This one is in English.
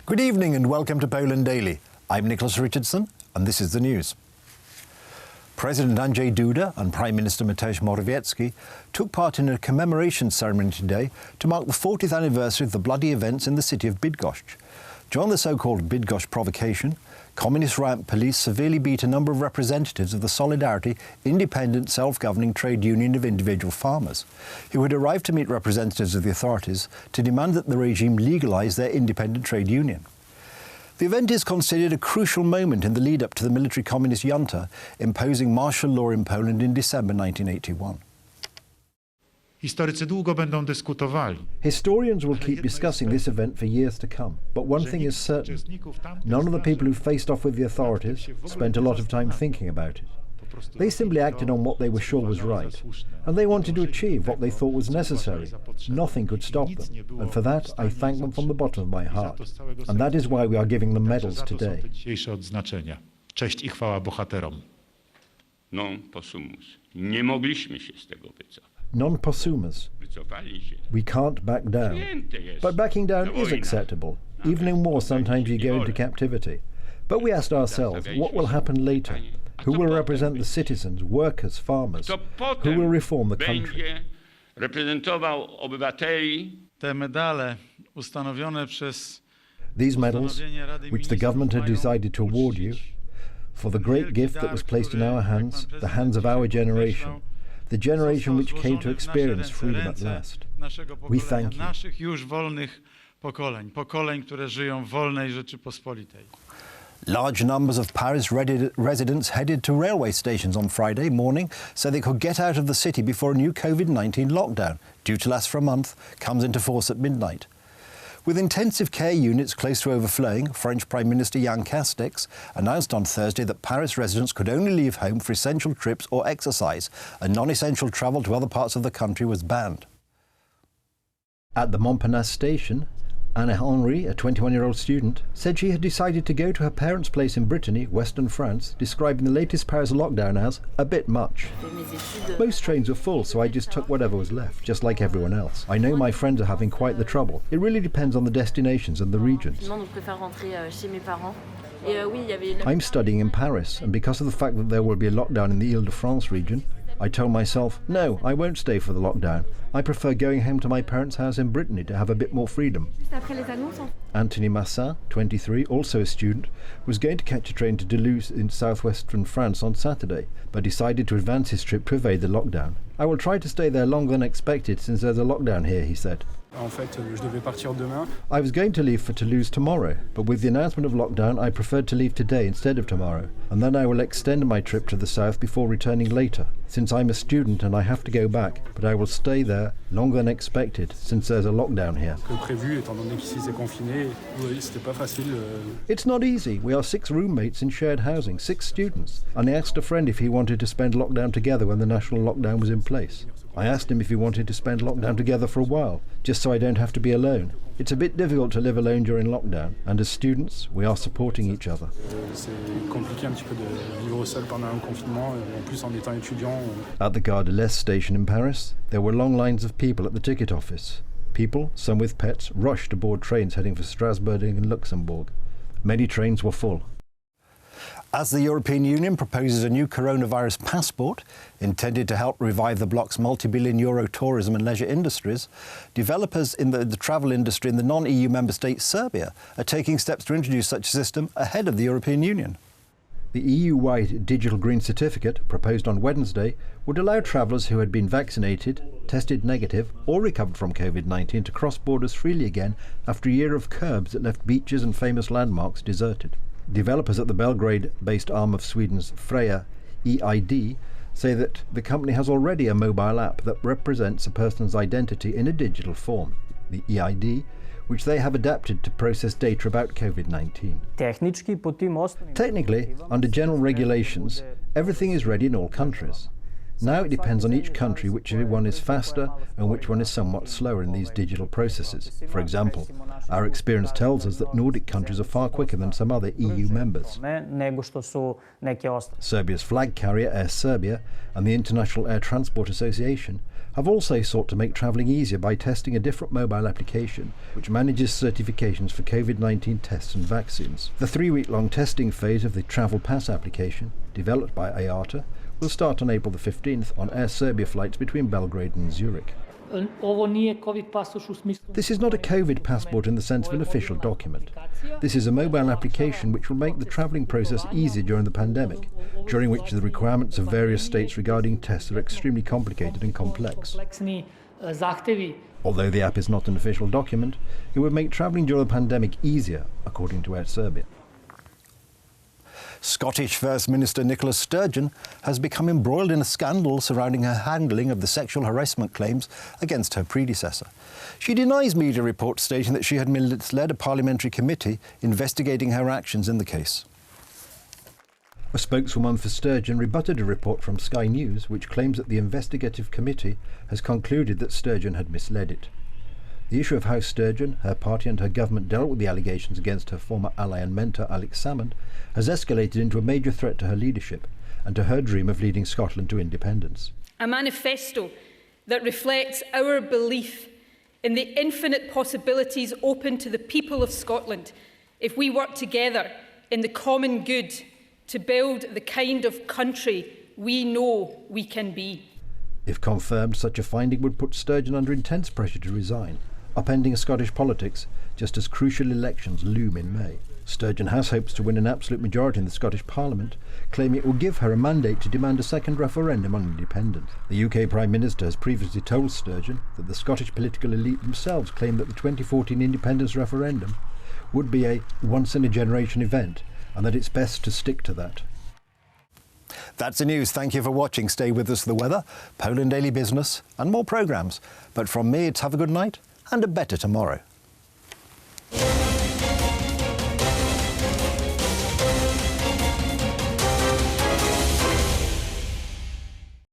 Good evening and welcome to Poland Daily. I'm Nicholas Richardson and this is the news. President Andrzej Duda and Prime Minister Mateusz Morawiecki took part in a commemoration ceremony today to mark the 40th anniversary of the bloody events in the city of Bydgoszcz. During the so-called Bydgoszcz Provocation, communist riot police severely beat a number of representatives of the Solidarity independent self-governing trade union of individual farmers, who had arrived to meet representatives of the authorities to demand that the regime legalise their independent trade union. The event is considered a crucial moment in the lead-up to the military communist junta imposing martial law in Poland in December 1981. Historycy długo będą dyskutowali. Historians will keep discussing this event for years to come, but one thing is certain. None of the people who faced off with the authorities spent a lot of time thinking about it. They simply acted on what they were sure was right, and they wanted to achieve what they thought was necessary. Nothing could stop them, and for that I thank them from the bottom of my heart. And that is why we are giving them medals today. Cześć i chwała bohaterom. Non possumus. Nie mogliśmy się z tego wycofać. Non possumus. We can't back down. But backing down is acceptable. Even in war, sometimes you go into captivity. But we asked ourselves, what will happen later? Who will represent the citizens, workers, farmers? Who will reform the country? Te medale ustanowione przez These medals, which the government had decided to award you, for the great gift that was placed in our hands, the hands of our generation, the generation which came to experience freedom at last. We thank you. Naszych już wolnych pokoleń, które żyją w wolnej Rzeczypospolitej. Large numbers of Paris residents headed to railway stations on Friday morning so they could get out of the city before a new COVID-19 lockdown, due to last for a month, comes into force at midnight. With intensive care units close to overflowing, French Prime Minister Jan Castex announced on Thursday that Paris residents could only leave home for essential trips or exercise, and non-essential travel to other parts of the country was banned. At the Montparnasse station, Anna Henry, a 21-year-old student, said she had decided to go to her parents' place in Brittany, western France, describing the latest Paris lockdown as a bit much. Most trains were full, so I just took whatever was left, just like everyone else. I know my friends are having quite the trouble. It really depends on the destinations and the regions. I'm studying in Paris, and because of the fact that there will be a lockdown in the Ile-de-France region, I told myself, no, I won't stay for the lockdown. I prefer going home to my parents' house in Brittany to have a bit more freedom. Anthony Massin, 23, also a student, was going to catch a train to Toulouse in southwestern France on Saturday, but decided to advance his trip to evade the lockdown. I will try to stay there longer than expected since there's a lockdown here, he said. I was going to leave for Toulouse tomorrow, but with the announcement of lockdown I preferred to leave today instead of tomorrow, and then I will extend my trip to the south before returning later, since I'm a student and I have to go back, but I will stay there longer than expected since there's a lockdown here. It's not easy. We are 6 roommates in shared housing, 6 students, and I asked a friend if he wanted to spend lockdown together when the national lockdown was in place. I asked him if he wanted to spend lockdown together for a while, just so I don't have to be alone. It's a bit difficult to live alone during lockdown, and as students, we are supporting each other. At the Gare de l'Est station in Paris, there were long lines of people at the ticket office. People, some with pets, rushed aboard trains heading for Strasbourg and Luxembourg. Many trains were full. As the European Union proposes a new coronavirus passport intended to help revive the bloc's multi-billion-euro tourism and leisure industries, developers in the travel industry in the non-EU member state Serbia are taking steps to introduce such a system ahead of the European Union. The EU-wide digital green certificate, proposed on Wednesday, would allow travellers who had been vaccinated, tested negative or recovered from COVID-19 to cross borders freely again after a year of curbs that left beaches and famous landmarks deserted. Developers at the Belgrade-based arm of Sweden's Freja EID say that the company has already a mobile app that represents a person's identity in a digital form, the EID, which they have adapted to process data about COVID-19. Technically, under general regulations, everything is ready in all countries. Now it depends on each country which one is faster and which one is somewhat slower in these digital processes. For example, our experience tells us that Nordic countries are far quicker than some other EU members. Serbia's flag carrier, Air Serbia, and the International Air Transport Association have also sought to make travelling easier by testing a different mobile application which manages certifications for COVID-19 tests and vaccines. The 3-week-long testing phase of the Travel Pass application, developed by IATA, will start on April the 15th on Air Serbia flights between Belgrade and Zurich. This is not a COVID passport in the sense of an official document. This is a mobile application which will make the travelling process easier during the pandemic, during which the requirements of various states regarding tests are extremely complicated and complex. Although the app is not an official document, it would make travelling during the pandemic easier, according to Air Serbia. Scottish First Minister Nicola Sturgeon has become embroiled in a scandal surrounding her handling of the sexual harassment claims against her predecessor. She denies media reports stating that she had misled a parliamentary committee investigating her actions in the case. A spokeswoman for Sturgeon rebutted a report from Sky News which claims that the investigative committee has concluded that Sturgeon had misled it. The issue of how Sturgeon, her party and her government dealt with the allegations against her former ally and mentor Alex Salmond has escalated into a major threat to her leadership and to her dream of leading Scotland to independence. A manifesto that reflects our belief in the infinite possibilities open to the people of Scotland if we work together in the common good to build the kind of country we know we can be. If confirmed, such a finding would put Sturgeon under intense pressure to resign, upending Scottish politics just as crucial elections loom in May. Sturgeon has hopes to win an absolute majority in the Scottish Parliament, claiming it will give her a mandate to demand a second referendum on independence. The UK Prime Minister has previously told Sturgeon that the Scottish political elite themselves claim that the 2014 independence referendum would be a once-in-a-generation event and that it's best to stick to that. That's the news. Thank you for watching. Stay with us for the weather, Poland Daily Business and more programmes. But from me, it's have a good night and a better tomorrow.